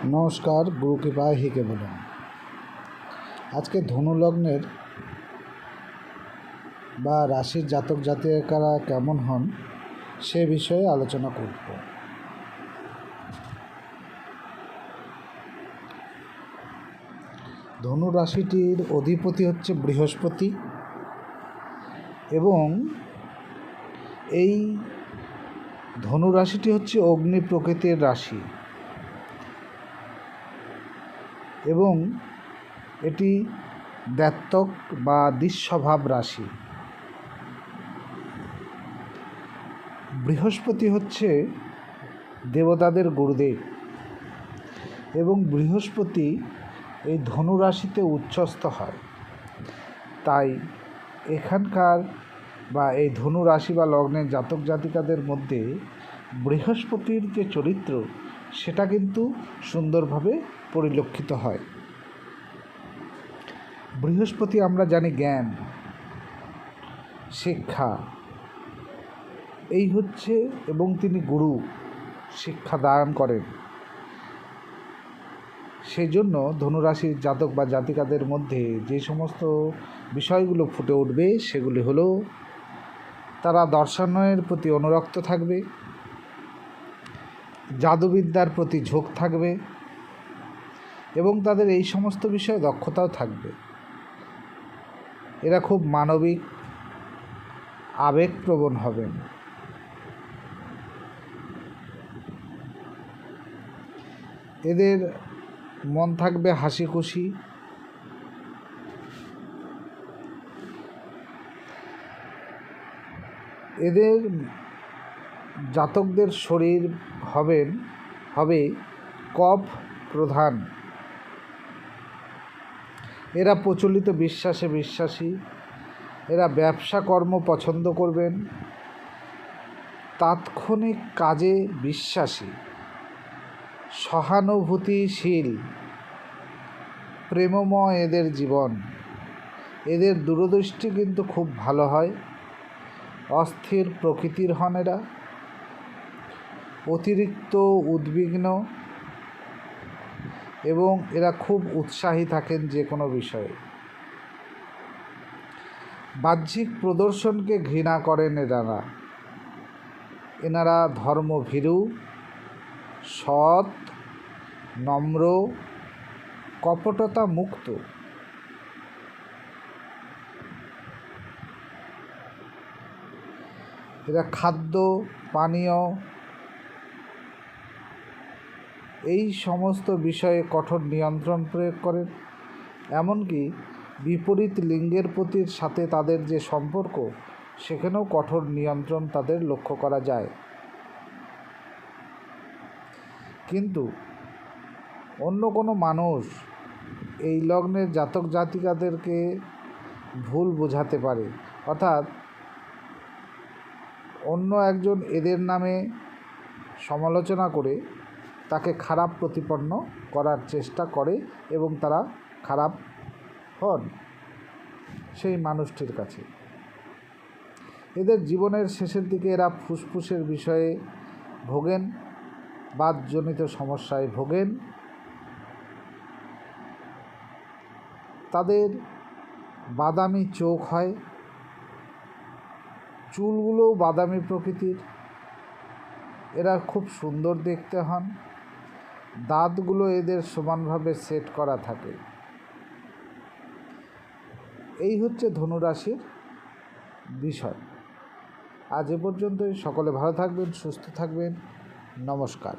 নমস্কার, গুরু কৃপায় হিকে বলুন। আজকে ধনু লগ্নের বা রাশির জাতক জাতিকারা কেমন হন সে বিষয়ে আলোচনা করব। ধনু রাশিটির অধিপতি হচ্ছে বৃহস্পতি এবং এই ধনু রাশিটি হচ্ছে অগ্নি প্রকৃতির রাশি এবং এটি দ্ব্যর্থক বা দ্বিস্বভাব রাশি। বৃহস্পতি হচ্ছে দেবতাদের গুরুদেব এবং বৃহস্পতি এই ধনু রাশিতে উচ্চস্থ হয়। তাই এখানকার বা এই ধনু রাশি বা লগ্নের জাতক জাতিকাদের মধ্যে বৃহস্পতির যে চরিত্র সেটা কিন্তু সুন্দরভাবে পরিলক্ষিত হয়। বৃহস্পতি আমরা জানি জ্ঞান, শিক্ষা এই হচ্ছে, এবং তিনি গুরু, শিক্ষা দান করেন। সেই জন্য ধনুরাশির জাতক বা জাতিকাদের মধ্যে যে সমস্ত বিষয়গুলো ফুটে উঠবে সেগুলি হলো তারা দর্শনের প্রতি অনুরক্ত থাকবে, জাদুবিদ্যার প্রতি ঝোঁক থাকবে এবং তাদের এই সমস্ত বিষয়ে দক্ষতাও থাকবে। এরা খুব মানবিক, আবেগপ্রবণ হবেন। এদের মন থাকবে হাসি খুশি, এদের জাতকদের শরীর হবে কফ প্রধান। এরা প্রচলিত বিশ্বাসে বিশ্বাসী, এরা ব্যবসা কর্ম পছন্দ করবেন, তাৎক্ষণিক কাজে বিশ্বাসী, সহানুভূতিশীল, প্রেমময় এদের জীবন। এদের দূরদৃষ্টি কিন্তু খুব ভালো হয়। অস্থির প্রকৃতির হন এরা, অতিরিক্ত উদ্বিগ্ন এবং এরা খুব উৎসাহী থাকেন যে কোনো বিষয়ে। বাহ্যিক প্রদর্শনকে ঘৃণা করেন এনারা ধর্মভীরু, সৎ, নম্র, কপটতা মুক্ত। এরা খাদ্য পানীয় এই সমস্ত বিষয়ে কঠোর নিয়ন্ত্রণ প্রয়োগ করেন। এমনকি বিপরীত লিঙ্গের প্রতি সাথে তাদের যে সম্পর্ক সেখানেও কঠোর নিয়ন্ত্রণ তাদের লক্ষ্য করা যায়। কিন্তু অন্য কোনো মানুষ এই লগ্নের জাতক জাতিকাদেরকে ভুল বোঝাতে পারে, অর্থাৎ অন্য একজন এদের নামে সমালোচনা করে তাকে খারাপ প্রতিপন্ন করার চেষ্টা করে এবং তারা খারাপ হন সেই মানুষটির কাছে। এদের জীবনের শেষের দিকে এরা ফুসফুসের বিষয়ে ভোগেন, বাতজনিত সমস্যায় ভোগেন। তাদের বাদামি চোখ হয়, চুলগুলোও বাদামি প্রকৃতির। এরা খুব সুন্দর দেখতে হন, দাঁতগুলো এদের সমানভাবে সেট করা থাকে। এই হচ্ছে ধনুরাশির বিষয়। আজ এ পর্যন্তই। সকলে ভালো থাকবেন, সুস্থ থাকবেন। নমস্কার।